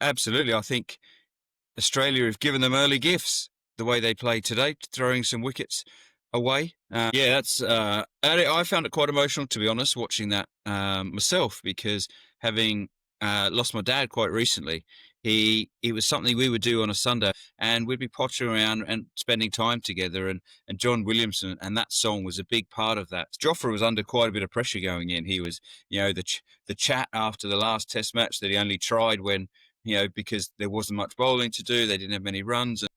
Absolutely. I think Australia have given them early gifts the way they played today, throwing some wickets away. I found it quite emotional, to be honest, watching that myself, because having lost my dad quite recently, it was something we would do on a Sunday, and we'd be pottering around and spending time together. And John Williamson and that song was a big part of that. Jofra was under quite a bit of pressure going in. He was, the chat after the last Test match that he only tried when, because there wasn't much bowling to do, they didn't have many runs, and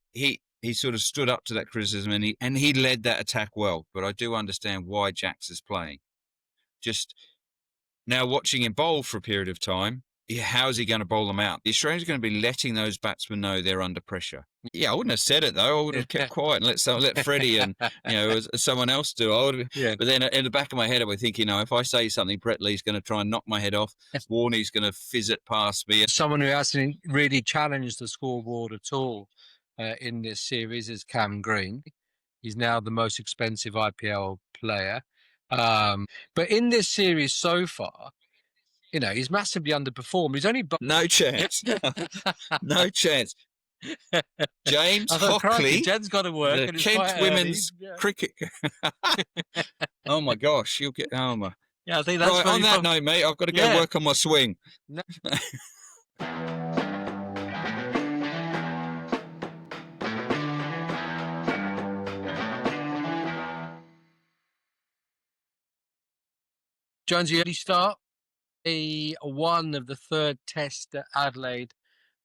he sort of stood up to that criticism, and he led that attack well. But I do understand why Jax is playing. Just now watching him bowl for a period of time, how is he going to bowl them out? The Australians are going to be letting those batsmen know they're under pressure. Yeah, I wouldn't have said it though. I would have kept quiet and let Freddie and as someone else do. But then in the back of my head, I was thinking, if I say something, Brett Lee's going to try and knock my head off. Warney's going to fizz it past me. Someone who hasn't really challenged the scoreboard at all in this series is Cam Green. He's now the most expensive IPL player. But in this series so far, he's massively underperformed. He's only... No chance. No chance. James Hockley. Jen's got to work. The Kent women's cricket. Oh my gosh. You'll get... Oh my... Yeah, I think that's... Right, on that note, mate, I've got to go work on my swing. No. Jonesy, early start. Day one of the third test at Adelaide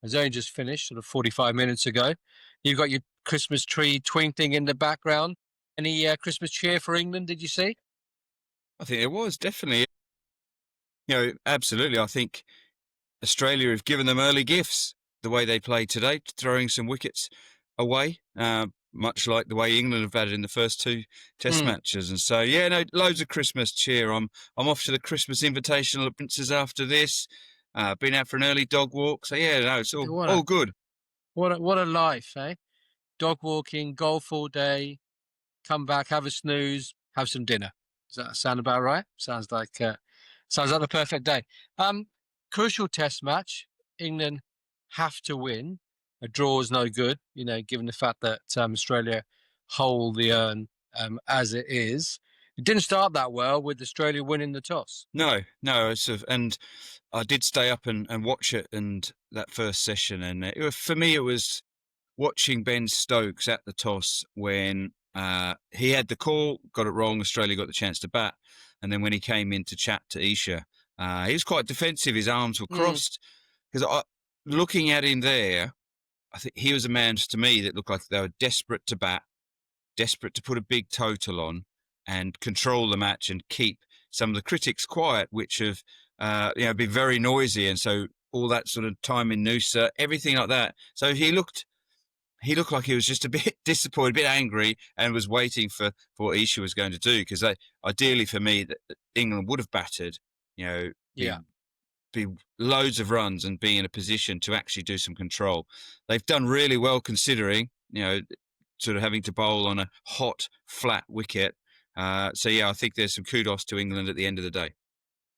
has only just finished, sort of 45 minutes ago. You've got your Christmas tree twinkling in the background. Any Christmas cheer for England, did you see? I think it was, definitely. Absolutely. I think Australia have given them early gifts the way they played today, throwing some wickets away, much like the way England have had it in the first two test matches. And so, loads of Christmas cheer. I'm off to the Christmas Invitational at Prince's after this. Been out for an early dog walk. So, it's all good. What a life, eh? Dog walking, golf all day, come back, have a snooze, have some dinner. Does that sound about right? Sounds like the perfect day. Crucial test match. England have to win. A draw is no good, given the fact that Australia hold the urn as it is. It didn't start that well with Australia winning the toss. No. And I did stay up and watch it and that first session. And for me, it was watching Ben Stokes at the toss when he had the call, got it wrong. Australia got the chance to bat. And then when he came in to chat to Isha, he was quite defensive. His arms were crossed. Because looking at him there, I think he was a man to me that looked like they were desperate to bat, desperate to put a big total on and control the match and keep some of the critics quiet, which have, been very noisy. And so all that sort of time in Noosa, everything like that. So he looked like he was just a bit disappointed, a bit angry, and was waiting for what Isha was going to do. Because ideally for me, that England would have batted, be loads of runs and be in a position to actually do some control. They've done really well considering, sort of having to bowl on a hot, flat wicket. I think there's some kudos to England at the end of the day.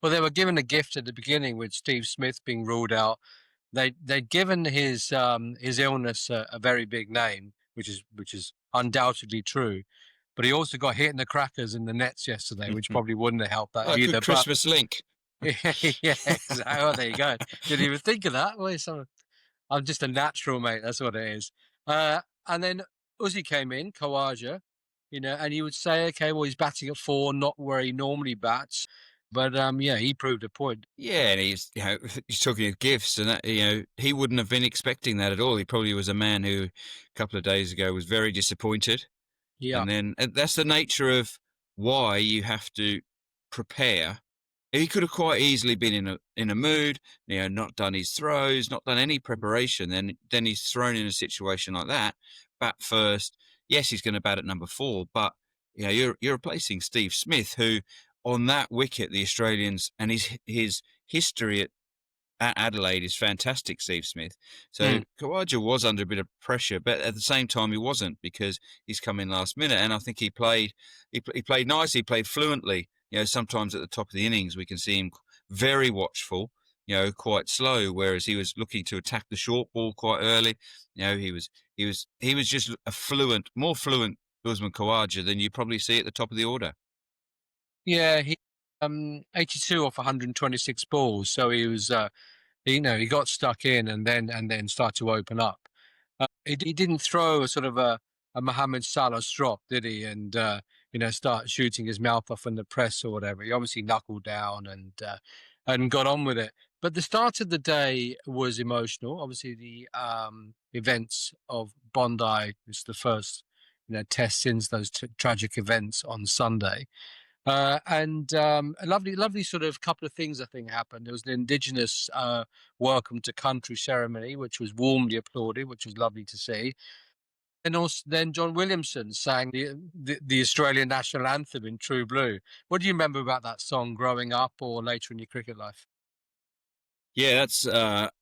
Well, they were given a gift at the beginning with Steve Smith being ruled out. They'd given his illness a very big name, which is undoubtedly true. But he also got hit in the crackers in the nets yesterday, which probably wouldn't have helped that either. Good Christmas link. Yeah, exactly. Oh, there you go. Didn't even think of that. Well, I'm just a natural, mate. That's what it is. And then Aussie came in, Khawaja, and you would say, okay, well, he's batting at 4, not where he normally bats. But, he proved a point. Yeah, and he's talking of gifts, and that, he wouldn't have been expecting that at all. He probably was a man who a couple of days ago was very disappointed. Yeah. And that's the nature of why you have to prepare. He could have quite easily been in a mood, not done his throws, not done any preparation. Then he's thrown in a situation like that. Bat first. Yes, he's going to bat at number 4, but you're replacing Steve Smith, who on that wicket, the Australians, and his history at Adelaide is fantastic, Steve Smith. So Khawaja was under a bit of pressure, but at the same time he wasn't, because he's come in last minute, and I think he played nicely, he played fluently. Sometimes at the top of the innings we can see him very watchful, quite slow, whereas he was looking to attack the short ball quite early. He was just a more fluent Usman Khawaja than you probably see at the top of the order. Yeah, he 82 off 126 balls, so he was he got stuck in and then started to open up. He didn't throw a sort of a Mohamed Salah strop, did he? And start shooting his mouth off in the press or whatever. He obviously knuckled down and got on with it. But the start of the day was emotional. Obviously, the events of Bondi was the first test since those tragic events on Sunday. And a lovely sort of couple of things I think happened. There was an Indigenous welcome to country ceremony, which was warmly applauded, which was lovely to see. And also then John Williamson sang the Australian national anthem in True Blue. What do you remember about that song growing up or later in your cricket life? Yeah,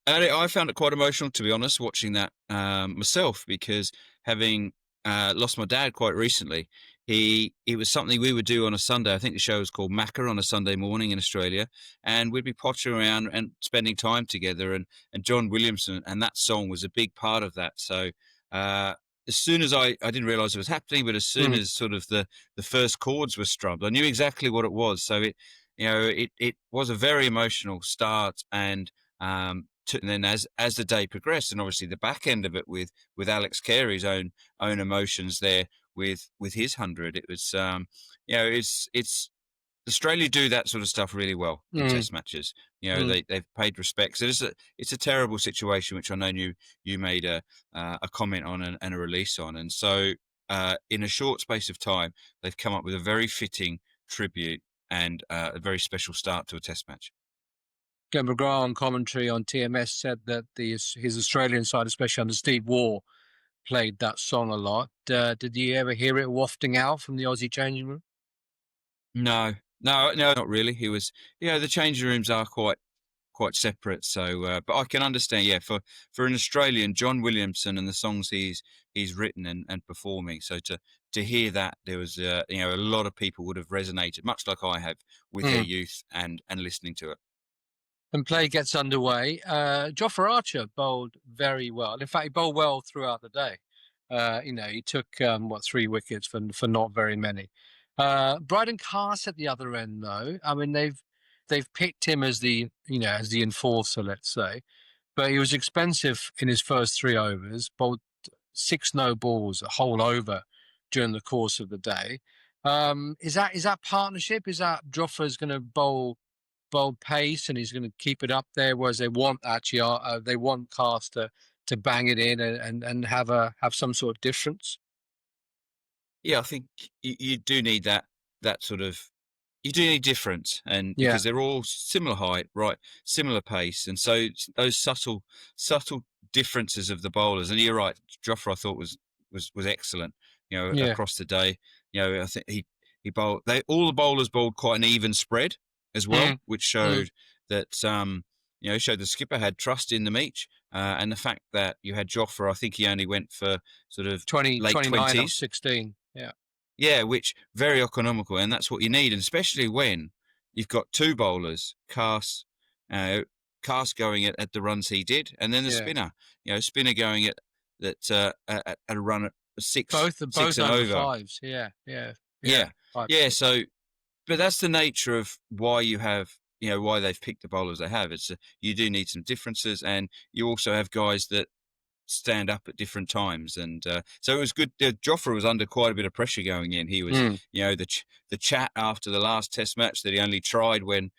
I found it quite emotional, to be honest, watching that myself, because having lost my dad quite recently, it was something we would do on a Sunday. I think the show was called Macca on a Sunday morning in Australia, and we'd be pottering around and spending time together. And John Williamson and that song was a big part of that. So as soon as I didn't realise it was happening, but as soon as sort of the first chords were strummed, I knew exactly what it was. So it was a very emotional start, and then as the day progressed, and obviously the back end of it with Alex Carey's own emotions there with his 100, it was it's Australia do that sort of stuff really well in Test matches. They've paid respect. So it's a terrible situation, which I know you made a comment on and a release on, and so in a short space of time, they've come up with a very fitting tribute and a very special start to a Test match. Glenn McGrath on commentary on TMS said that his Australian side, especially under Steve Waugh, played that song a lot. Did you ever hear it wafting out from the Aussie changing room? No, not really. He was, the changing rooms are quite separate. So, but I can understand. Yeah, for an Australian, John Williamson and the songs he's written and performing. So to hear that, there was a lot of people would have resonated, much like I have, with their youth and listening to it. And play gets underway. Jofra Archer bowled very well. In fact, he bowled well throughout the day. He took 3 wickets for not very many. Bryden Carse at the other end, though. I mean, they've picked him as the enforcer, let's say, but he was expensive in his first 3 overs. Bowled 6 no balls, a whole over during the course of the day. Is that partnership? Is that Jofra's going to bowl pace and he's going to keep it up there, whereas they want Carse to bang it in and have some sort of difference? Yeah, I think you do need that sort of, you do need difference, and because they're all similar height, right, similar pace, and so those subtle differences of the bowlers. And you're right, Jofra I thought was excellent, across the day. I think he bowled. All the bowlers bowled quite an even spread as well, which showed that showed the skipper had trust in them each, and the fact that you had Jofra, I think he only went for sort of late 20s, 16. Yeah, which very economical, and that's what you need, and especially when you've got 2 bowlers, Carse going at the runs he did, and then the spinner going at a run at six and over 5s. Yeah. So, but that's the nature of why you have, why they've picked the bowlers they have. It's you do need some differences, and you also have guys that stand up at different times, and so it was good. Jofra was under quite a bit of pressure going in. He was, the chat after the last Test match that he only tried when,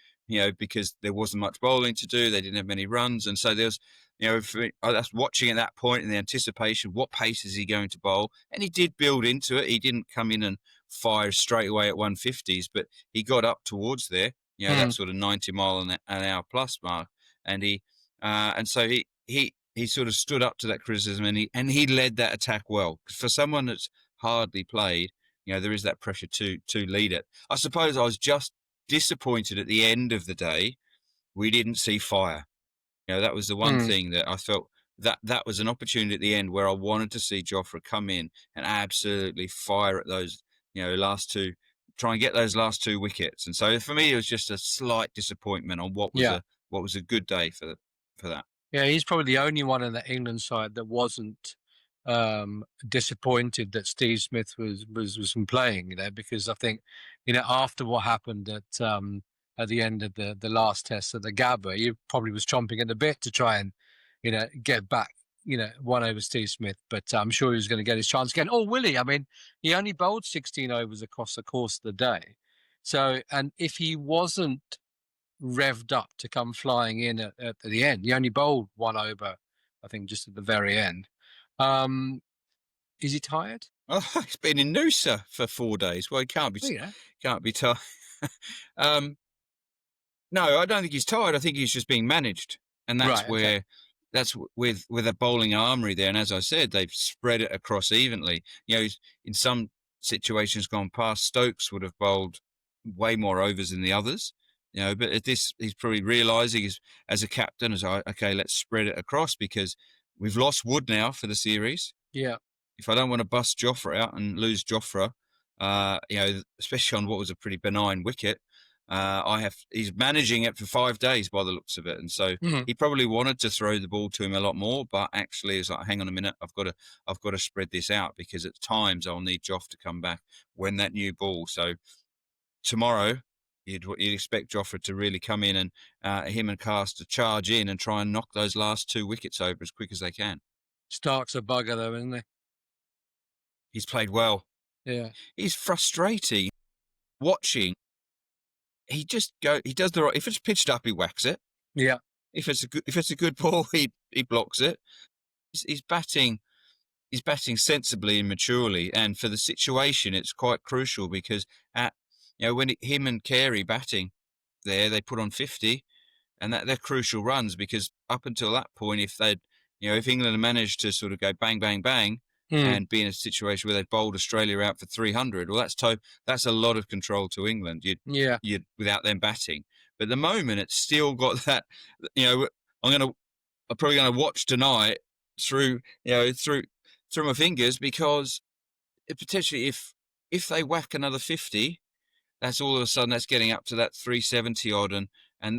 because there wasn't much bowling to do, they didn't have many runs, and so there was, I was watching at that point in the anticipation, what pace is he going to bowl? And he did build into it. He didn't come in and fire straight away at 150s, but he got up towards there, that sort of 90 mile an hour plus mark, and so he sort of stood up to that criticism, and he led that attack well. For someone that's hardly played, there is that pressure to lead it. I suppose I was just disappointed at the end of the day we didn't see fire. That was the one thing that I felt that was an opportunity at the end where I wanted to see Jofra come in and absolutely fire at those, last 2, try and get those last 2 wickets. And so for me, it was just a slight disappointment on what was what was a good day for that. Yeah, he's probably the only one in the England side that wasn't disappointed that Steve Smith wasn't playing, because I think, after what happened at the end of the last test at the Gabba, he probably was chomping at the bit to try and, get back, one over Steve Smith. But I'm sure he was going to get his chance again. Oh, will he? I mean, he only bowled 16 overs across the course of the day. So, and if he wasn't revved up to come flying in at the end, he only bowled one over, I think, just at the very end. Is he tired? Oh, he's been in Noosa for 4 days. Well, he can't be. Oh, yeah. Can't be tired. No, I don't think he's tired. I think he's just being managed, and that's Right, where okay. that's with a bowling armoury there. And as I said, they've spread it across evenly. In some situations gone past, Stokes would have bowled way more overs than the others. But at this, he's probably realising as a captain, okay, let's spread it across because we've lost Wood now for the series. Yeah. If I don't want to bust Jofra out and lose Jofra, especially on what was a pretty benign wicket, he's managing it for 5 days by the looks of it. And so he probably wanted to throw the ball to him a lot more, but actually it's like, hang on a minute, I've got to spread this out because at times I'll need Joff to come back when that new ball. So tomorrow you'd expect Jofra to really come in and him and Carse to charge in and try and knock those last 2 wickets over as quick as they can. Starc's a bugger though, isn't he? He's played well. Yeah. He's frustrating watching. He does the right. If it's pitched up, he whacks it. Yeah. If it's a good ball, he blocks it. He's batting sensibly and maturely, and for the situation, it's quite crucial because when him and Carey batting there, they put on 50, and they're crucial runs because up until that point, if England had managed to sort of go bang bang bang and be in a situation where they'd bowled Australia out for 300, well, that's a lot of control to England. You'd without them batting. But at the moment, it's still got that. I'm probably gonna watch tonight through my fingers because potentially if they whack another 50, that's all of a sudden that's getting up to that 370 odd, and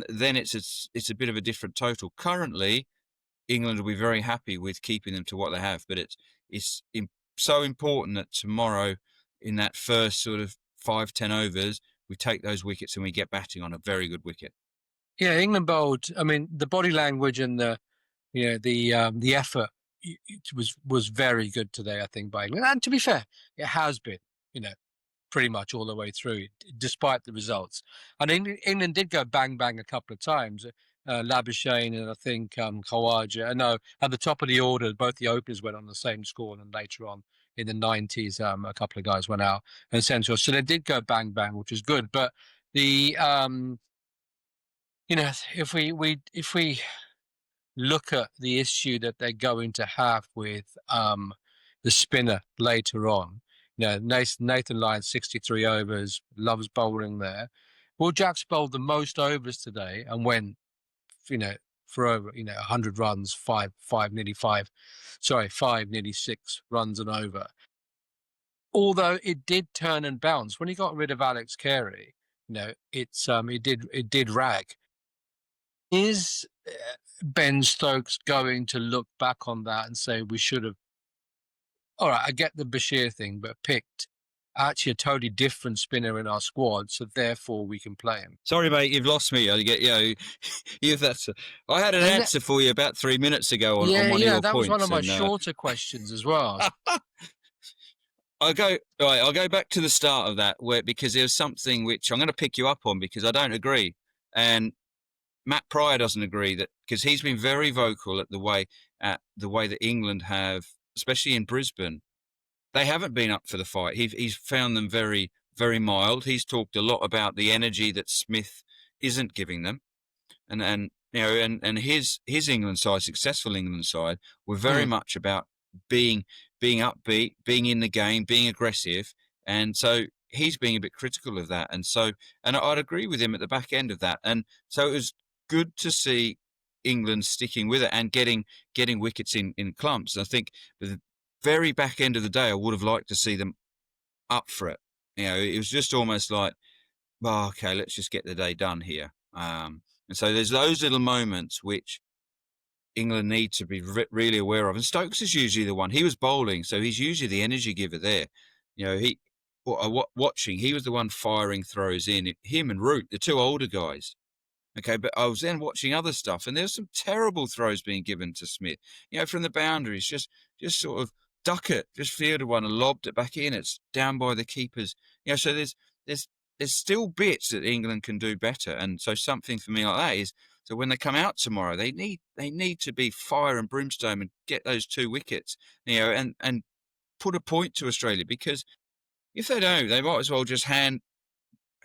then it's a bit of a different total. Currently, England will be very happy with keeping them to what they have, but it's so important that tomorrow, in that first sort of 5-10 overs, we take those wickets and we get batting on a very good wicket. Yeah, England bowled. I mean, the body language and the effort was very good today, I think, by England. And to be fair, it has been, pretty much all the way through, despite the results. And England did go bang bang a couple of times. Labuschagne and I think Khawaja. No, at the top of the order, both the openers went on the same score, and then later on in the 90s, a couple of guys went out and central. So they did go bang bang, which is good. But the if we look at the issue that they're going to have with the spinner later on, Nathan Lyon's 63 overs, loves bowling there. Will Jacks bowled the most overs today and went, for over 100 runs, nearly 6 runs and over. Although it did turn and bounce when he got rid of Alex Carey, it did rag. Is Ben Stokes going to look back on that and say we should have? All right, I get the Bashir thing, but picked actually a totally different spinner in our squad, so therefore we can play him. Sorry, mate, you've lost me. I had an answer for you about 3 minutes ago on one of your points. Yeah, that was one of my shorter questions as well. I'll go back to the start of that, because there's something which I'm going to pick you up on because I don't agree, and Matt Pryor doesn't agree because he's been very vocal at the way that England have, especially in Brisbane, they haven't been up for the fight. He's found them very, very mild. He's talked a lot about the energy that Smith isn't giving them, and his England side, successful England side, were very much about being upbeat, being in the game, being aggressive, and so he's being a bit critical of that. And I'd agree with him at the back end of that. And so it was good to see England sticking with it and getting wickets in clumps. I think the very back end of the day, I would have liked to see them up for it. It was just almost like, well, okay, let's just get the day done here. And so there's those little moments which England need to be really aware of. And Stokes is usually the one. He was bowling, so he's usually the energy giver there. Watching, he was the one firing throws in. Him and Root, the two older guys. Okay, but I was then watching other stuff, and there's some terrible throws being given to Smith. From the boundaries, just sort of duck it, just fielded one and lobbed it back in. It's down by the keepers. So there's still bits that England can do better, and so something for me like that is, so when they come out tomorrow, they need to be fire and brimstone and get those 2 wickets, and put a point to Australia, because if they don't, they might as well just hand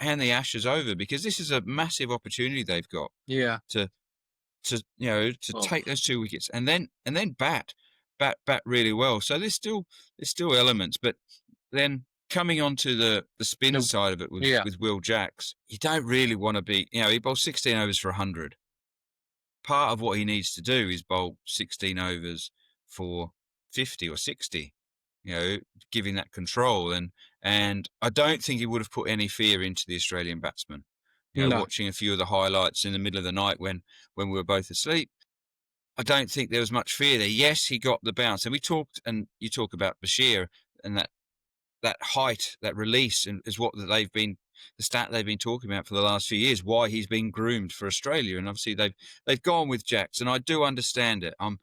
the Ashes over, because this is a massive opportunity they've got. Yeah. To take those 2 wickets and then bat really well. So there's still elements, but then coming onto the spin side of it with Will Jacks, you don't really want to be, he bowls 16 overs for 100. Part of what he needs to do is bowl 16 overs for 50 or 60, giving that control. And I don't think he would have put any fear into the Australian batsman. Watching a few of the highlights in the middle of the night when we were both asleep, I don't think there was much fear there. Yes, he got the bounce. And you talk about Bashir and that height, that release, and is what the stat they've been talking about for the last few years, why he's been groomed for Australia. And obviously they've gone with Jacks, and I do understand it. I'm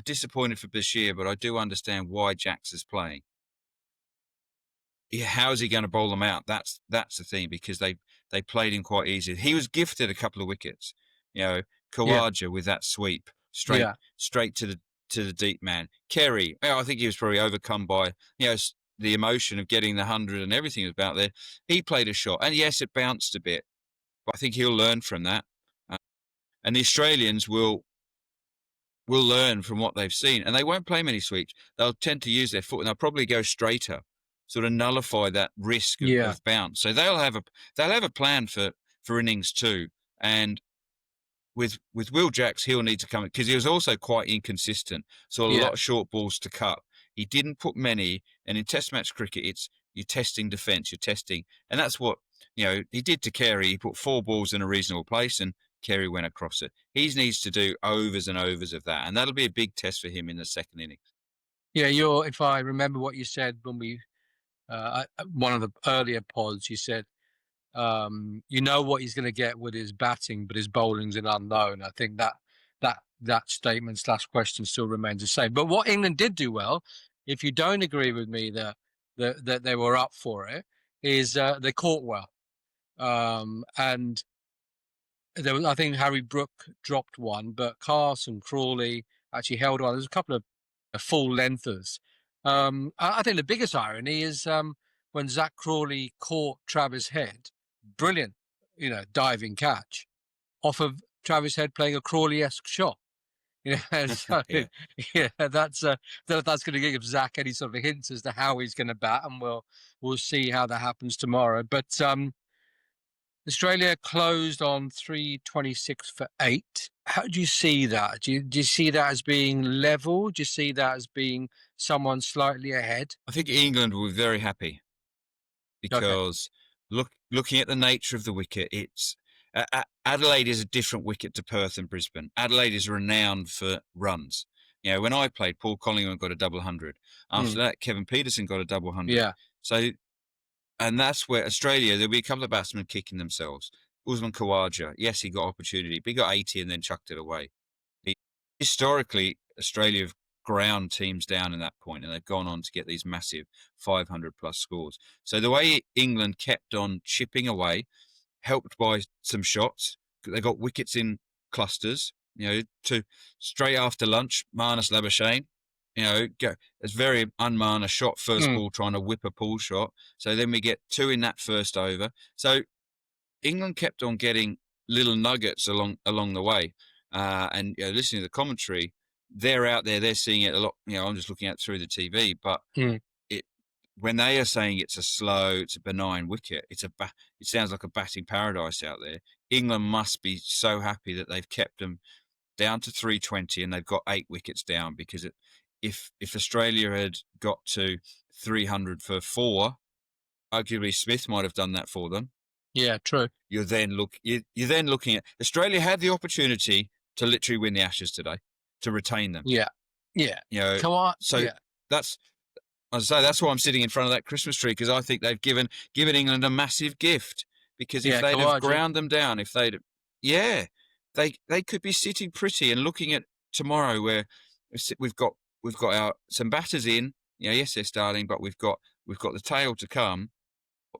disappointed for Bashir, but I do understand why Jacks is playing. Yeah, how is he going to bowl them out? That's the thing, because they played him quite easy. He was gifted a couple of wickets. Khawaja with that sweep straight to the deep man. Carey, I think he was probably overcome by the emotion of getting the 100 and everything about there. He played a shot, and yes, it bounced a bit, but I think he'll learn from that. And the Australians will learn from what they've seen, and they won't play many sweeps. They'll tend to use their foot, and they'll probably go straighter, sort of nullify that risk of bounce. So they'll have a plan for innings 2. And with Will Jacks, he'll need to come, because he was also quite inconsistent. So a lot of short balls to cut. He didn't put many, and in Test match cricket, you're testing defence, you're testing, and that's what he did to Carey. He put 4 balls in a reasonable place, and Carey went across it. He needs to do overs and overs of that, and that'll be a big test for him in the second innings. Yeah, if I remember what you said when we one of the earlier pods, you said what he's going to get with his batting, but his bowling's an unknown. I think that statement / question still remains the same. But what England did do well, if you don't agree with me that they were up for it, is they caught well. And there was, I think Harry Brook dropped one, but Carse and Crawley actually held on. There's a couple of full lengthers. I think the biggest irony is when Zach Crawley caught Travis Head, brilliant, diving catch off of Travis Head playing a Crawley-esque shot. So, that's going to give Zach any sort of hints as to how he's going to bat, and we'll see how that happens tomorrow. But Australia closed on 326 for 8. How do you see that? Do you see that as being level? Do you see that as being someone slightly ahead? I think England will be very happy, because looking at the nature of the wicket, it's Adelaide is a different wicket to Perth and Brisbane. Adelaide is renowned for runs. When I played, Paul Collingwood got a double 100. After that, Kevin Peterson got a double 100. Yeah. So, and that's where Australia, there'll be a couple of batsmen kicking themselves. Usman Khawaja, yes, he got opportunity, but he got 80 and then chucked it away. Historically, Australia have ground teams down in that point, and they've gone on to get these massive 500-plus scores. So the way England kept on chipping away, helped by some shots, they got wickets in clusters, to straight after lunch, Marnus Labuschagne, it's very unMarnus shot, first ball trying to whip a pull shot. So then we get 2 in that first over. So England kept on getting little nuggets along the way. And listening to the commentary, they're out there, they're seeing it a lot. I'm just looking at it through the TV, but when they are saying it's a benign wicket, it sounds like a batting paradise out there. England must be so happy that they've kept them down to 320 and they've got 8 wickets down, because if Australia had got to 300 for 4, arguably Smith might have done that for them. Yeah, true. you're then looking at Australia had the opportunity to literally win the Ashes today, to retain them. Yeah, yeah. You know, Come on. so Yeah, that's I say that's why I'm sitting in front of that Christmas tree, because I think they've given England a massive gift. Because if yeah. they'd have Khawaja. ground them down, yeah, they could be sitting pretty and looking at tomorrow, where we've got some batters in. Yes, they're starting, but we've got the tail to come.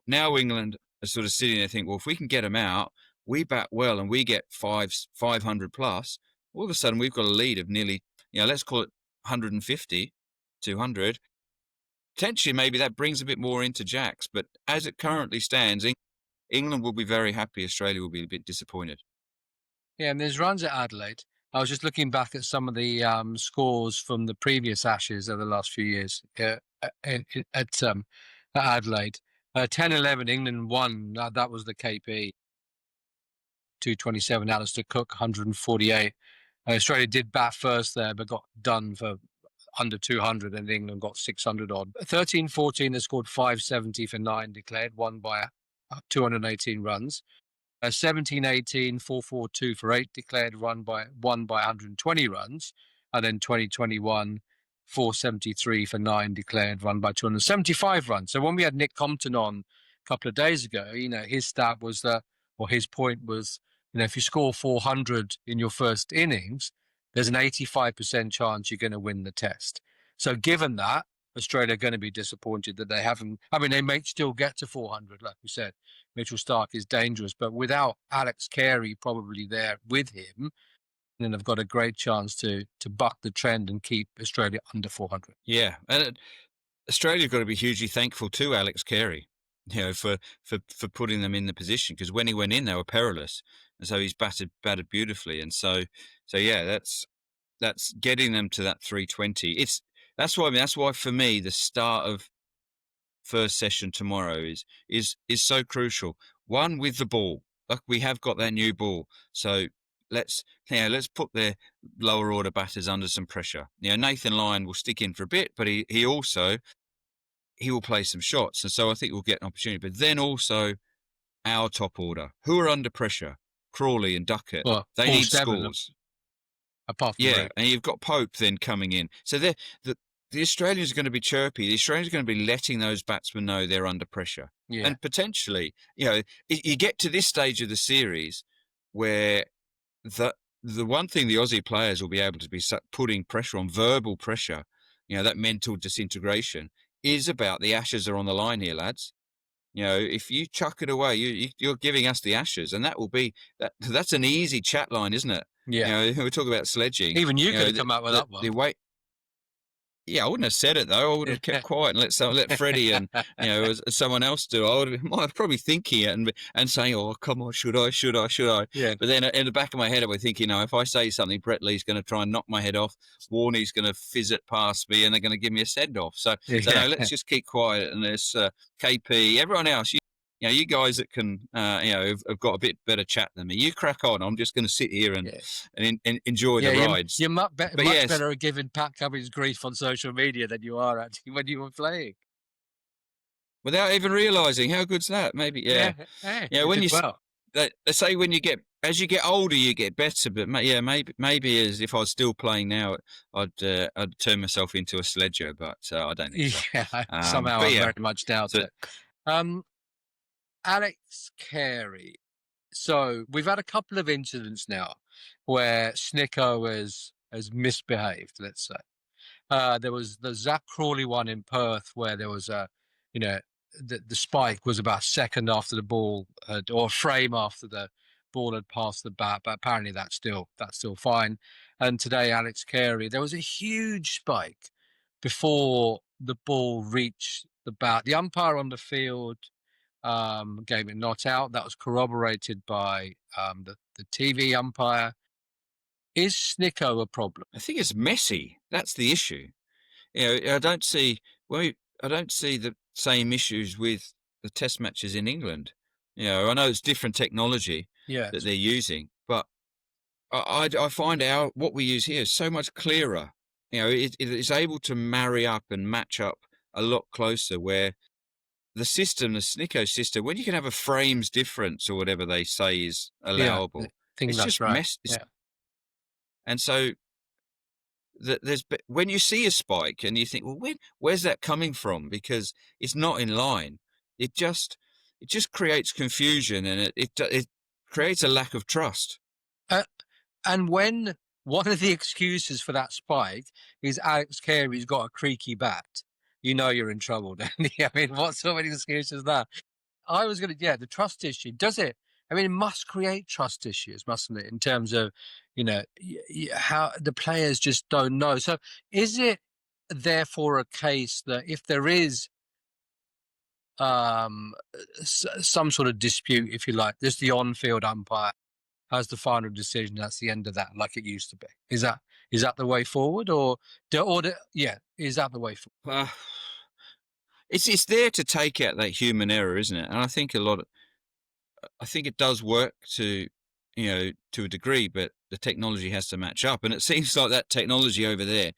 Now England are sort of sitting there thinking, well, if we can get them out, we bat well and we get 500 plus. All of a sudden, we've got a lead of nearly, let's call it 150, 200. Potentially, maybe that brings a bit more into Jacks, but as it currently stands, England will be very happy. Australia will be a bit disappointed. Yeah, and there's runs at Adelaide. I was just looking back at some of the scores from the previous Ashes over the last few years at Adelaide. 10-11, England won. That was the KP. 227, Alistair Cook, 148. Australia did bat first there, but got done for under 200, and England got 600 odd. 13-14, they scored 570 for 9 declared, won by 218 runs. 17-18, 442 for 8 declared, won by 120 runs. And then 2021, 473 for 9 declared, run by 275 runs. So when we had Nick Compton on a couple of days ago, his stat was his point was, if you score 400 in your first innings, there's an 85% chance you're going to win the test. So given that, Australia are going to be disappointed that they haven't. I mean, they may still get to 400, like we said. Mitchell Starc is dangerous, but without Alex Carey probably there with him, then they've got a great chance to buck the trend and keep Australia under 400. Yeah, and Australia's got to be hugely thankful to Alex Carey, for putting them in the position, because when he went in, they were perilous, and so he's batted beautifully, and so yeah, that's getting them to that 320. That's why for me the start of first session tomorrow is so crucial. One, with the ball, like we have got that new ball, so let's put their lower order batters under some pressure. Nathan Lyon will stick in for a bit, but he will play some shots, and so I think we'll get an opportunity. But then also our top order, who are under pressure, Crawley and Duckett, Well, they all need 7 scores. Apart from Yeah, and you've got Pope then coming in. So the Australians are going to be chirpy. The Australians are going to be letting those batsmen know they're under pressure. Yeah. And potentially, you get to this stage of the series where the one thing the Aussie players will be able to be putting pressure on, verbal pressure, that mental disintegration, is about the Ashes are on the line here, lads. If you chuck it away, you're giving us the Ashes, and that will be that's an easy chat line, isn't it? Yeah. We talk about sledging. Even you could have come out with that one. The way. Yeah, I wouldn't have said it though. I would have kept quiet and let Freddie and as someone else do. I might probably thinking it and saying, "Oh, come on, should I?" Yeah. But then in the back of my head, I was thinking, if I say something, Brett Lee's going to try and knock my head off. Warney's going to fizz it past me, and they're going to give me a send off. So no, let's just keep quiet. And there's KP, everyone else. You guys that can, have got a bit better chat than me. You crack on. I'm just going to sit here and enjoy the rides. You're much better at giving Pat Cummins grief on social media than you are actually when you were playing. Without even realising, how good's that? Maybe, yeah. When they say as you get older, you get better. But maybe as if I was still playing now, I'd turn myself into a sledger. But I don't think so. Yeah, somehow I very much doubt it. Alex Carey. So we've had a couple of incidents now where Snicko has misbehaved, let's say. There was the Zach Crawley one in Perth where there was the spike was about a second after the ball or a frame after the ball had passed the bat, but apparently that's still fine. And today, Alex Carey, there was a huge spike before the ball reached the bat. The umpire on the field gave it not out. That was corroborated by the TV umpire. Is Snicko a problem? I think it's messy. That's the issue. I don't see the same issues with the test matches in England. I know it's different technology that they're using, but I find what we use here is so much clearer. It's able to marry up and match up a lot closer, where the system, the Snicko system, when you can have a frames difference or whatever they say is Yeah, I allowable, think it's that's just right. mess. Yeah. And so when you see a spike and you think, well, where's that coming from? Because it's not in line. It just creates confusion, and it creates a lack of trust. And when one of the excuses for that spike is Alex Carey's got a creaky bat, you know you're in trouble, don't you? I mean, what sort of excuse is that? I was going to, yeah, the trust issue. Does it? I mean, it must create trust issues, mustn't it? In terms of, how the players just don't know. So is it therefore a case that if there is some sort of dispute, if you like, there's the on-field umpire has the final decision. That's the end of that, like it used to be. Is that the way forward, yeah? Is that the way forward? It's there to take out that human error, isn't it? And I think I think it does work to a degree, but the technology has to match up. And it seems like that technology over there,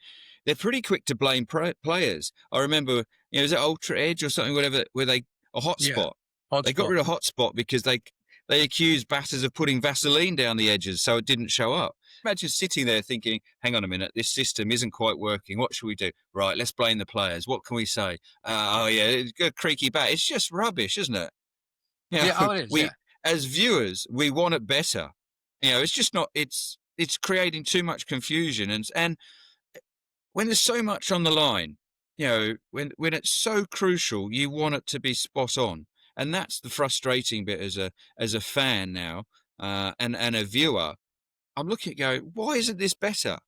they're pretty quick to blame players. I remember, is it Ultra Edge or something, whatever, where a hotspot. Yeah, they got rid of hotspot because they accused batters of putting Vaseline down the edges so it didn't show up. Imagine sitting there thinking, hang on a minute, this system isn't quite working. What should we do? Right, let's blame the players. What can we say? Oh, yeah, it's a creaky bat. It's just rubbish, isn't it? Yeah, it is, as viewers, we want it better. It's just not. It's creating too much confusion, and when there's so much on the line, when it's so crucial, you want it to be spot on, and that's the frustrating bit as a fan now, and a viewer. I'm looking at going, why isn't this better?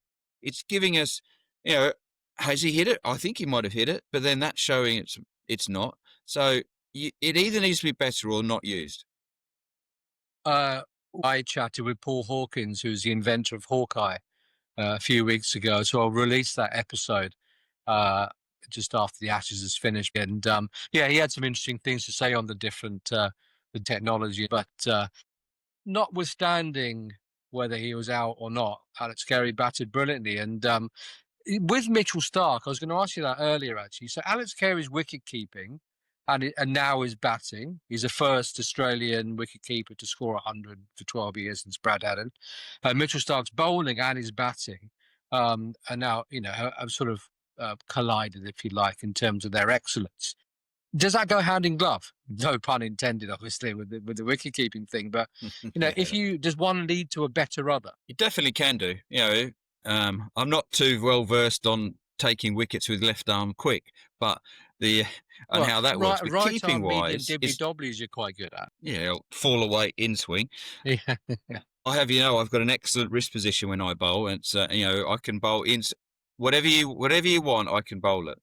It's giving us, has he hit it? I think he might have hit it, but then that's showing it's not. So it either needs to be better or not used. I chatted with Paul Hawkins, who's the inventor of Hawkeye, a few weeks ago. So I'll release that episode just after the Ashes is finished. And he had some interesting things to say on the different the technology. But notwithstanding whether he was out or not, Alex Carey batted brilliantly. And with Mitchell Starc, I was going to ask you that earlier, actually. So Alex Carey's wicket keeping and now is batting. He's the first Australian wicketkeeper to score 100 for 12 years since Brad Haddon. Mitchell Starc's bowling and his batting are now, have sort of collided, if you like, in terms of their excellence. Does that go hand in glove? No pun intended, obviously, with the wicket-keeping thing. But, does one lead to a better other? You definitely can do. I'm not too well versed on taking wickets with left arm quick, but how that works. But right keeping wise, dibbly-dobblies you're quite good at. Yeah, fall away in swing. Yeah. I've got an excellent wrist position when I bowl, and I can bowl in whatever you want. I can bowl it.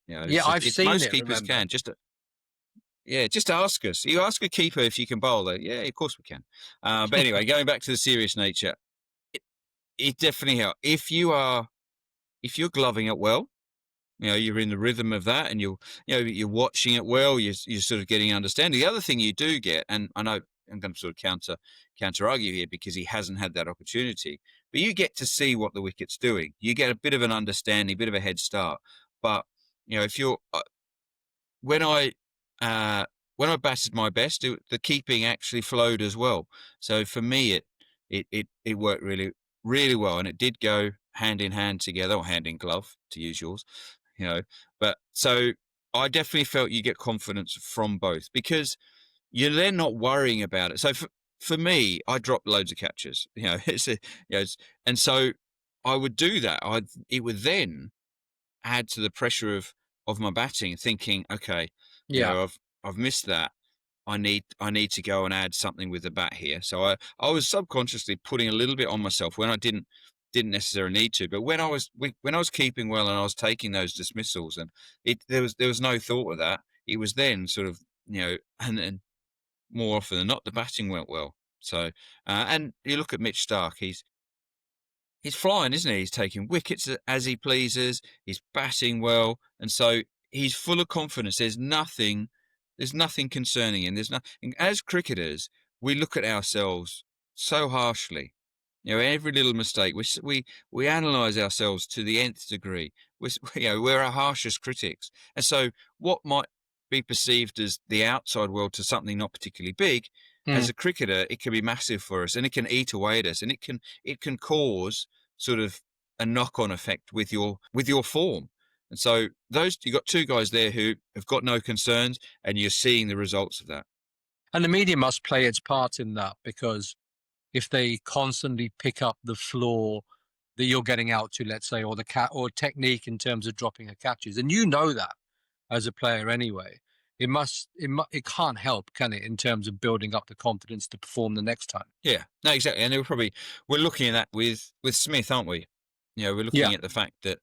I've seen most it. Keepers remember. can just ask us. You ask a keeper if you can bowl it. Yeah, of course we can. But anyway, going back to the serious nature, it definitely helps if you're gloving it well. You're in the rhythm of that, and you're watching it well. You're sort of getting understanding. The other thing you do get, and I know I'm going to sort of counter argue here because he hasn't had that opportunity, but you get to see what the wicket's doing. You get a bit of an understanding, a bit of a head start. But if you're when I batted my best, the keeping actually flowed as well. So for me, it worked really, really well, and it did go hand in hand together, or hand in glove, to use yours. But so I definitely felt you get confidence from both because you're then not worrying about it. So for me, I dropped loads of catches. And so I would do that. It would then add to the pressure of my batting, thinking, okay, I've missed that. I need to go and add something with the bat here. So I was subconsciously putting a little bit on myself when I didn't necessarily need to. But when I was keeping well and I was taking those dismissals, and there was no thought of that. It was then sort of and then more often than not the batting went well. So and you look at Mitch Starc, he's flying, isn't he? He's taking wickets as he pleases. He's batting well, and so he's full of confidence. There's nothing concerning him. There's nothing. As cricketers, we look at ourselves so harshly. Every little mistake, we analyse ourselves to the nth degree. We're our harshest critics, and so what might be perceived as the outside world to something not particularly big, as a cricketer, it can be massive for us, and it can eat away at us, and it can cause sort of a knock-on effect with your form. And so you've got two guys there who have got no concerns, and you're seeing the results of that. And the media must play its part in that, because if they constantly pick up the flaw that you're getting out to, let's say, or or technique in terms of dropping a catches, and you know that as a player anyway, it can't help, can it, in terms of building up the confidence to perform the next time? Yeah, no, exactly. And we're looking at that with Smith, aren't we? We're looking at the fact that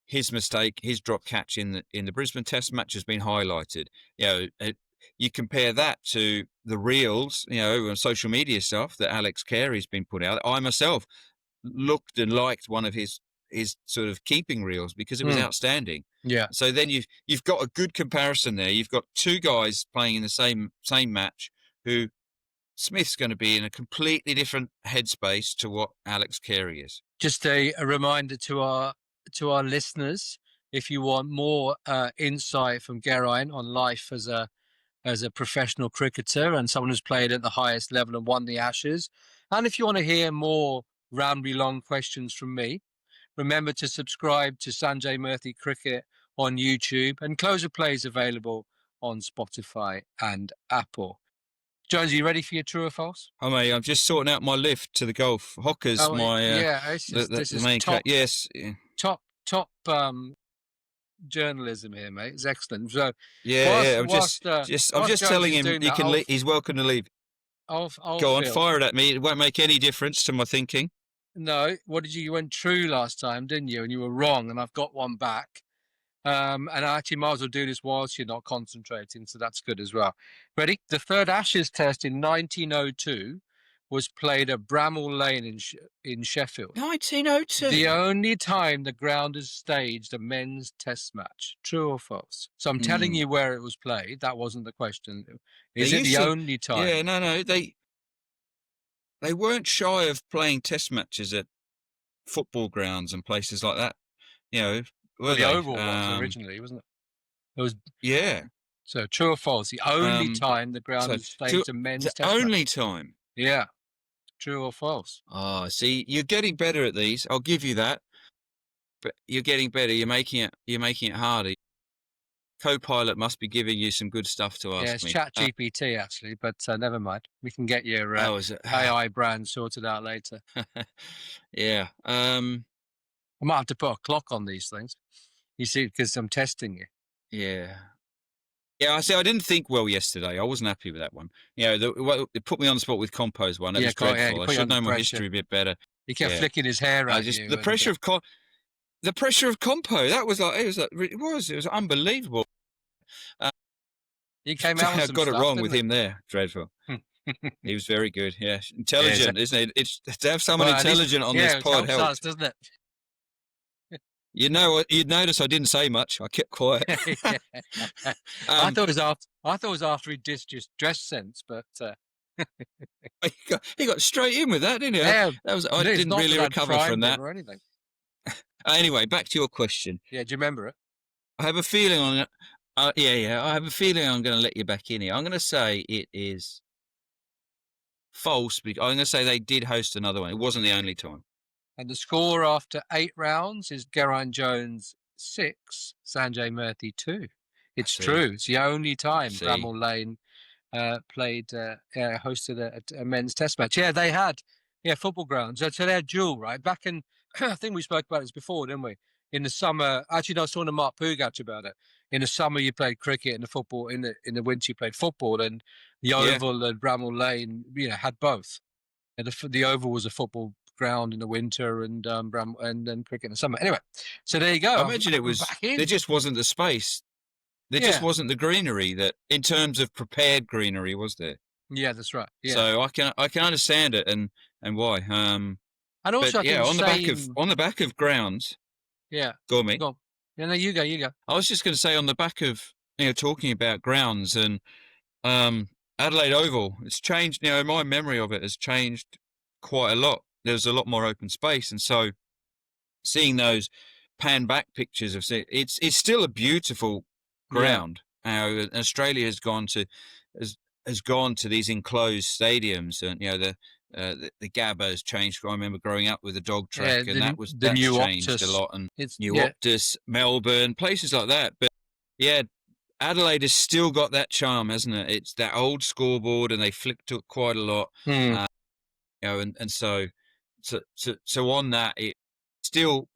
his mistake, his drop catch in the Brisbane Test match has been highlighted. You compare that to the reels, on social media stuff that Alex Carey's been put out. I myself looked and liked one of his sort of keeping reels because it was outstanding. Yeah. So then you've got a good comparison there. You've got two guys playing in the same match who Smith's going to be in a completely different headspace to what Alex Carey is. Just a reminder to our listeners, if you want more insight from Geraint on life as a professional cricketer and someone who's played at the highest level and won the Ashes, and if you want to hear more rambly long questions from me, remember to subscribe to Sanjay Murthy Cricket on YouTube, and Closer Play is available on Spotify and Apple. Jones, are you ready for your true or false? Oh, mate, I'm just sorting out my lift to the golf. Hocker's this is main top, yes. Top journalism here, mate. It's excellent. So I'm just telling him he's welcome to leave. Go on, fire it at me. It won't make any difference to my thinking. No, you went true last time, didn't you? And you were wrong, and I've got one back. And I actually might as well do this whilst you're not concentrating, so that's good as well. Ready? The third Ashes Test in 1902 was played at Bramall Lane in Sheffield. 1902? The only time the ground has staged a men's Test match. True or false? So I'm telling you where it was played. That wasn't the question. Is it the only time? Yeah, no. They weren't shy of playing Test matches at football grounds and places like that. The Oval was originally, wasn't it? It was. Yeah. So true or false? The only time the ground has staged a men's Test match. The only time. Yeah. True or false? Oh, see, you're getting better at these. I'll give you that. But you're getting better. You're making it harder. Copilot must be giving you some good stuff to ask me. Yeah, it's ChatGPT actually, but never mind. We can get your AI brand sorted out later. Yeah. I might have to put a clock on these things. You see, because I'm testing you. Yeah. Yeah, I see. I didn't think well yesterday. I wasn't happy with that one. It put me on the spot with Compo's one. It was dreadful. I should know my history a bit better. He kept flicking his hair at you. The pressure of Compo. That was it was unbelievable. He came out. I got it wrong with him there. Dreadful. He was very good. Yeah, intelligent, isn't it? It's to have someone intelligent on this pod helps, us, doesn't it? You know what? You'd notice I didn't say much. I kept quiet. I thought it was after he dissed his dress sense, but he got straight in with that, didn't he? Yeah, I didn't really recover from that. Or anything. Anyway, back to your question. Yeah, do you remember it? I have a feeling on it. I have a feeling I'm going to let you back in here. I'm going to say it is false. I'm going to say they did host another one. It wasn't the only time. And the score after 8 rounds is Geraint Jones 6, Sanjay Murthy 2. It's true. It's the only time Bramall Lane hosted a men's Test match. Yeah, they had football grounds. So they had dual, right? Back in, I think we spoke about this before, didn't we? In the summer, actually, I was talking to Mark Pugatch about it. In the summer, you played cricket, and the football in the winter, you played football, and the Oval and Bramall Lane, had both. And the Oval was a football ground in the winter, and then cricket in the summer. Anyway, so there you go. I imagine it was. There just wasn't the space. There just wasn't the greenery that, in terms of prepared greenery, was there? Yeah, that's right. Yeah. So I can understand it and why. And also, on the back of grounds. Yeah. Go on, mate. Go on. Yeah, no, you go. I was just going to say, on the back of talking about grounds and Adelaide Oval, it's changed. My memory of it has changed quite a lot. There's a lot more open space, and so seeing those pan back pictures of it's still a beautiful ground, And Australia has gone to these enclosed stadiums, and the Gabba has changed. I remember growing up with the dog track, Yeah, and the that's new changed a Optus. lot. And It's New yeah, Optus, Melbourne, places like that. But yeah, Adelaide has still got that charm, hasn't it? It's that old scoreboard, and they flipped it quite a lot. hmm. And so on that, it still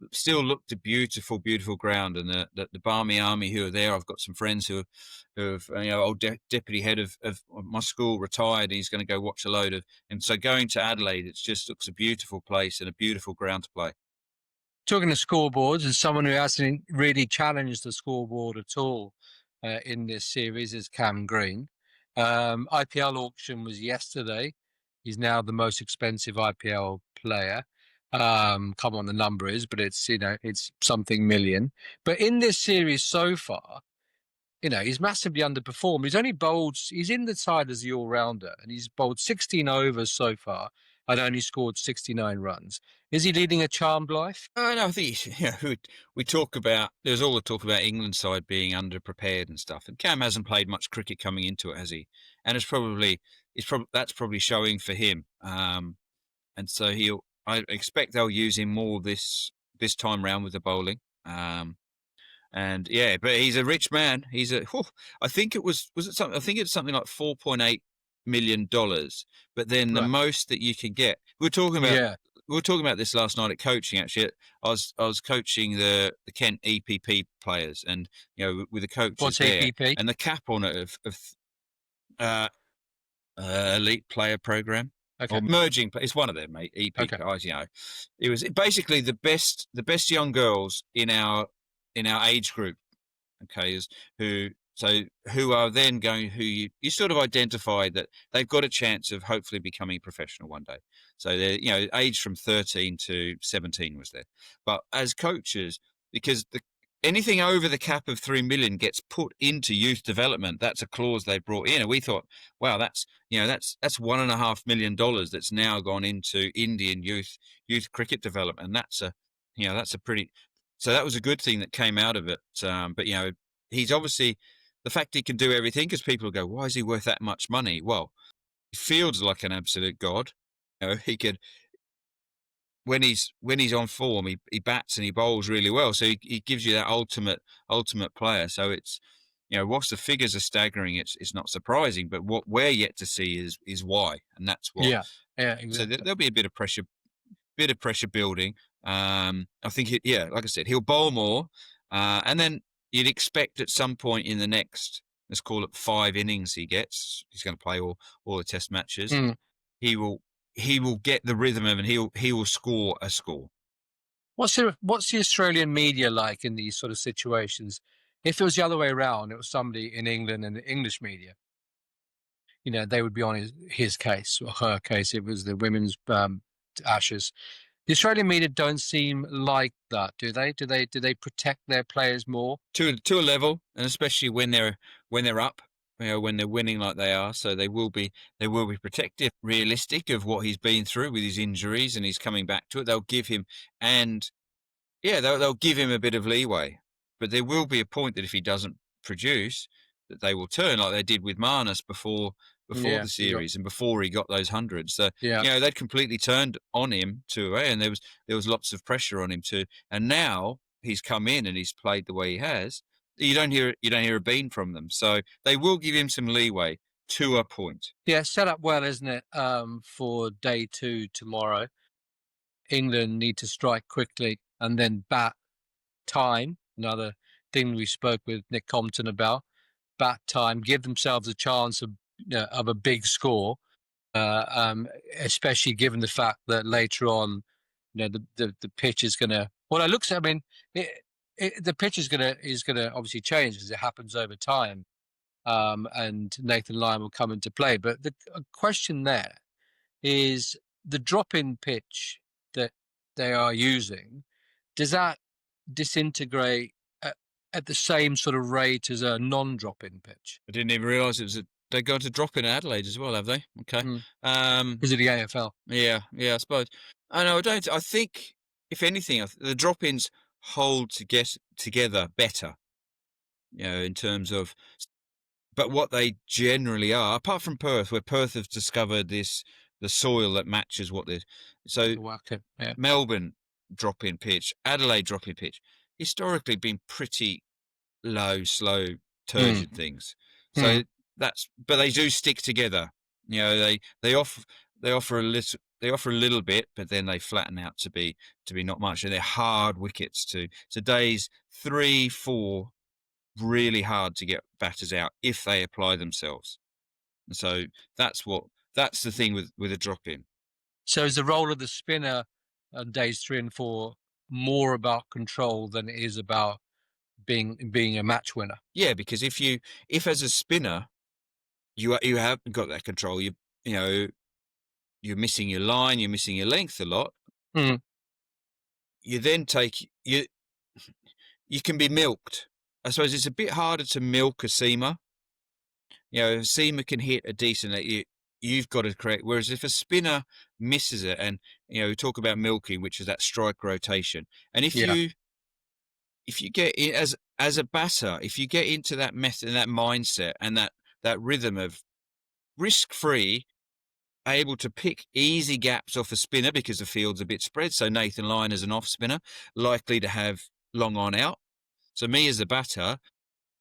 looked a beautiful ground, and the Barmy Army who are there. I've got some friends who have old deputy head of my school retired. He's going to go watch a load of, and so going to Adelaide, it just looks a beautiful place and a beautiful ground to play. Talking to scoreboards, and someone who hasn't really challenged the scoreboard at all in this series is Cam Green. IPL auction was yesterday. He's now the most expensive IPL player. Come on, the number is, but it's something million. But in this series so far, he's massively underperformed. He's in the side as the all-rounder, and he's bowled 16 overs so far and only scored 69 runs. Is he leading a charmed life? No, I think we talk about. There's all the talk about England side being underprepared and stuff, and Cam hasn't played much cricket coming into it, has he? And that's probably showing for him. And so I expect they'll use him more this time round with the bowling. And yeah, but he's a rich man. I think it was it something? I think it's something like $4.8 million. But then the Right. most that you can get. We were talking about this last night at coaching. Actually, I was coaching the Kent EPP players, and with the coaches What's there, APP? and the cap on it of elite player program. Okay. Or merging, it's one of them, mate. EP Okay. guys, it was basically the best young girls in our age group. Okay, who are then going, who you sort of identify that they've got a chance of hopefully becoming professional one day. So they're aged from 13 to 17 was there, but as coaches, because anything over the cap of 3 million gets put into youth development. That's a clause they brought in, and we thought, wow, that's $1.5 million that's now gone into Indian youth cricket development, and that's a pretty. So that was a good thing that came out of it. But he's obviously the fact he can do everything, because people go, why is he worth that much money? Well, he feels like an absolute god. He could. When he's on form, he bats and he bowls really well. So he gives you that ultimate player. So it's whilst the figures are staggering, it's not surprising. But what we're yet to see is why, and that's what. Yeah, exactly. So there'll be a bit of pressure building. I think like I said, he'll bowl more, and then you'd expect at some point in the next, let's call it 5 innings he's going to play all the test matches. Mm. He will get the rhythm of, and he will score a score. What's the Australian media like in these sort of situations? If it was the other way around, it was somebody in England and the English media, they would be on his case or her case. It was the women's Ashes. The Australian media don't seem like that, do they? Do they protect their players more? To a level, and especially when they're up, when they're winning like they are. So they will be protective, realistic of what he's been through with his injuries, and he's coming back to it. They'll give him, they'll give him a bit of leeway. But there will be a point that if he doesn't produce, that they will turn, like they did with Marnus before the series and before he got those hundreds. So they'd completely turned on him and there was lots of pressure on him too. And now he's come in and he's played the way he has. You don't hear a bean from them. So they will give him some leeway to a point. Yeah, set up well, isn't it? For day 2 tomorrow, England need to strike quickly and then bat time. Another thing we spoke with Nick Compton about. Bat time, give themselves a chance of a big score, especially given the fact that later on, the pitch is going to. Well, it looks. I mean, the pitch is going to obviously change as it happens over time, and Nathan Lyon will come into play. But the question there is the drop-in pitch that they are using. Does that disintegrate at the same sort of rate as a non-drop-in pitch? I didn't even realise they're going to drop in Adelaide as well, have they? Okay. Because of the AFL. Yeah, I suppose. I know. I think, if anything, the drop-ins hold together better. In terms of but what they generally are, apart from Perth, where Perth have discovered the soil that matches what they're. So Yeah. Melbourne drop-in pitch, Adelaide drop-in pitch, historically been pretty low, slow, turgid things. So but they do stick together. They offer a little bit, but then they flatten out to be not much, and they're hard wickets too. So days 3, 4, really hard to get batters out if they apply themselves. And so that's the thing with a drop in. So is the role of the spinner on days 3 and 4 more about control than it is about being a match winner? Yeah, because if as a spinner you haven't got that control, you're missing your line, you're missing your length a lot. You then you can be milked. I suppose it's a bit harder to milk a seamer. If a seamer can hit a decent, you've got to correct. Whereas if a spinner misses it, and we talk about milking, which is that strike rotation, and if you get in as a batter, if you get into that method and that mindset and that rhythm of risk-free, able to pick easy gaps off a spinner because the field's a bit spread. So Nathan Lyon as an off spinner, likely to have long on out. So me as a batter,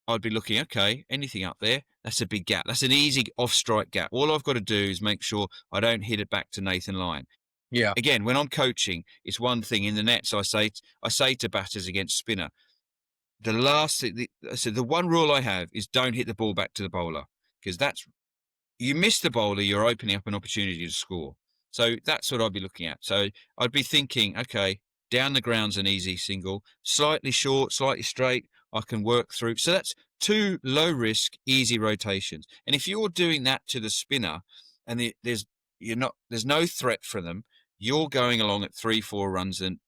I'd be looking, okay, anything up there, that's a big gap. That's an easy off-strike gap. All I've got to do is make sure I don't hit it back to Nathan Lyon. Yeah. Again, when I'm coaching, it's one thing in the nets. I say to batters against spinner, the one rule I have is don't hit the ball back to the bowler, because you miss the bowler, you're opening up an opportunity to score. So that's what I'd be looking at. So I'd be thinking, okay, down the ground's an easy single, slightly short, slightly straight, I can work through. So that's 2 low risk, easy rotations. And if you're doing that to the spinner and there's no threat for them, you're going along at 3, 4 runs and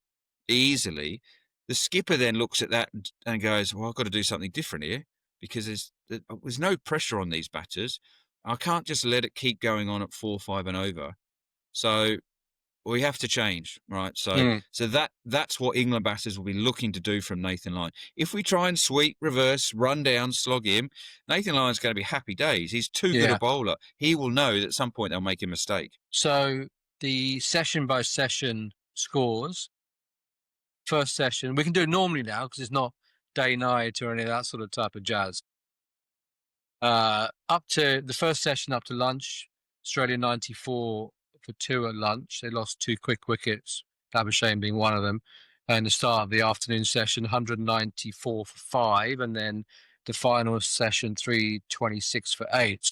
easily, the skipper then looks at that and goes, well, I've got to do something different here, because there's no pressure on these batters. I can't just let it keep going on at 4, 5 and over. So we have to change, right? So that's what England batters will be looking to do from Nathan Lyon. If we try and sweep, reverse, run down, slog him, Nathan Lyon's going to be happy days. He's too good a bowler. He will know that at some point they'll make a mistake. So the session by session scores, first session, we can do it normally now because it's not day night or any of that sort of type of jazz. Up to the first session, up to lunch, Australia 94 for 2 at lunch. They lost 2 quick wickets, Labuschagne being one of them. And the start of the afternoon session, 194 for 5. And then the final session, 326 for 8.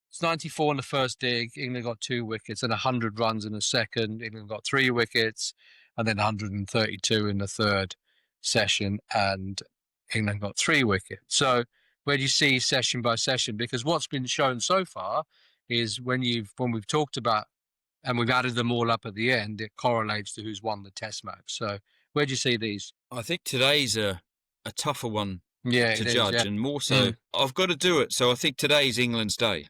It's 94 in the first dig. England got 2 wickets and 100 runs in the second. England got 3 wickets and then 132 in the third session. And England got 3 wickets. So where do you see session by session? Because what's been shown so far is when we've talked about and we've added them all up at the end, it correlates to who's won the test match. So where do you see these? I think today's a tougher one to judge, and more so, I've got to do it. So I think today's England's day.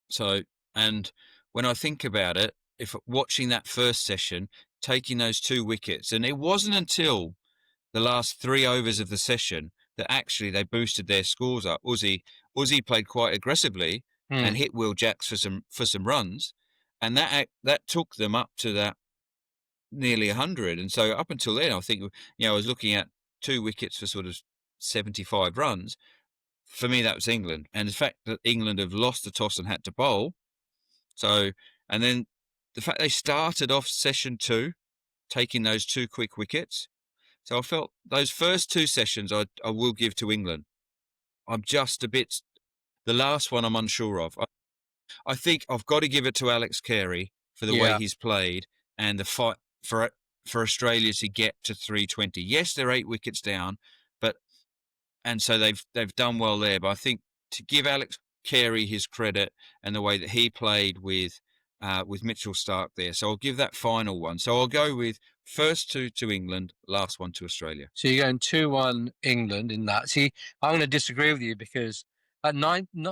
So, and when I think about it, if watching that first session, taking those 2 wickets, and it wasn't until the last 3 overs of the session that actually they boosted their scores up. Aussie played quite aggressively and hit Will Jacks for some runs, and that took them up to that nearly 100. And so up until then, I think I was looking at 2 wickets for sort of 75 runs. For me, that was England, and the fact that England have lost the toss and had to bowl. So, and then the fact they started off session 2, taking those 2 quick wickets. So I felt those first 2 sessions I will give to England. I'm just a bit. The last one I'm unsure of. I think I've got to give it to Alex Carey for the way he's played and the fight for Australia to get to 320. Yes, they're 8 wickets down, and so they've done well there. But I think to give Alex Carey his credit and the way that he played with Mitchell Starc there. So I'll give that final one. So I'll go with first 2 to England, last 1 to Australia. So you're going 2-1 England in that. See, I'm going to disagree with you because at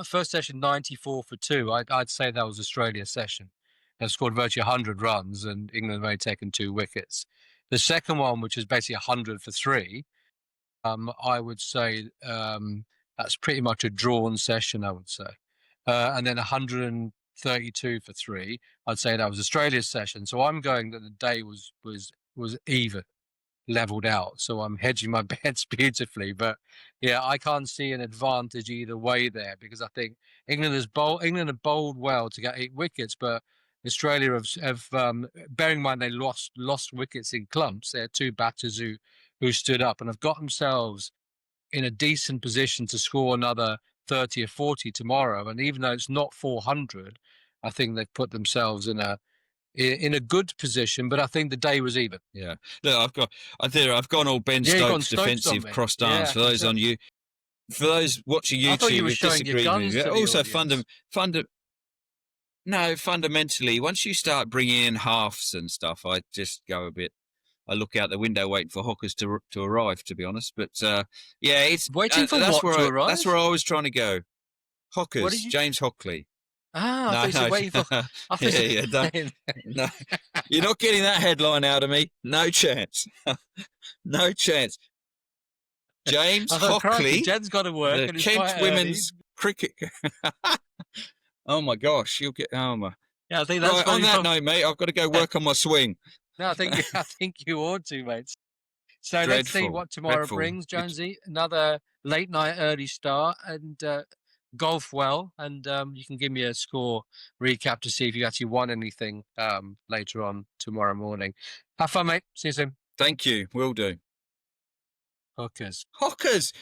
first session 94 for 2, I'd say that was Australia's session. They scored virtually 100 runs and England have only taken 2 wickets. The second one, which is basically 100 for 3, I would say That's pretty much a drawn session, I would say. And then 132 for 3. I'd say that was Australia's session. So I'm going that the day was even, leveled out. So I'm hedging my bets beautifully. But yeah, I can't see an advantage either way there, because I think England have bowled well to get 8 wickets, but Australia have bearing in mind they lost wickets in clumps. There are 2 batters who stood up and have got themselves in a decent position to score another 30 or 40 tomorrow. And even though it's not 400, I think they've put themselves in a good position. But I think the day was even. Yeah. Look, I've gone all Ben Stokes defensive crossed arms for those on you. For those watching YouTube, I thought you were showing your guns to the also audience. Fundamentally, once you start bringing in halves and stuff, I just go a bit. I look out the window waiting for Hockers to arrive, to be honest. But yeah, it's waiting for what to arrive. That's where I was trying to go. Hockers, James Hockley. I thought waiting for. No, you're not getting that headline out of me. No chance. No chance. James Hockley. Jed's got to work. The Kent women's cricket. Oh my gosh, you'll get. Oh my. Yeah, I think that's right. On that note, mate, I've got to go work on my swing. No, I think you ought to, mate. So let's see what tomorrow brings, Jonesy. Another late night, early start, and golf well. And you can give me a score recap to see if you actually won anything later on tomorrow morning. Have fun, mate. See you soon. Thank you. Will do. Hookers. Hockers.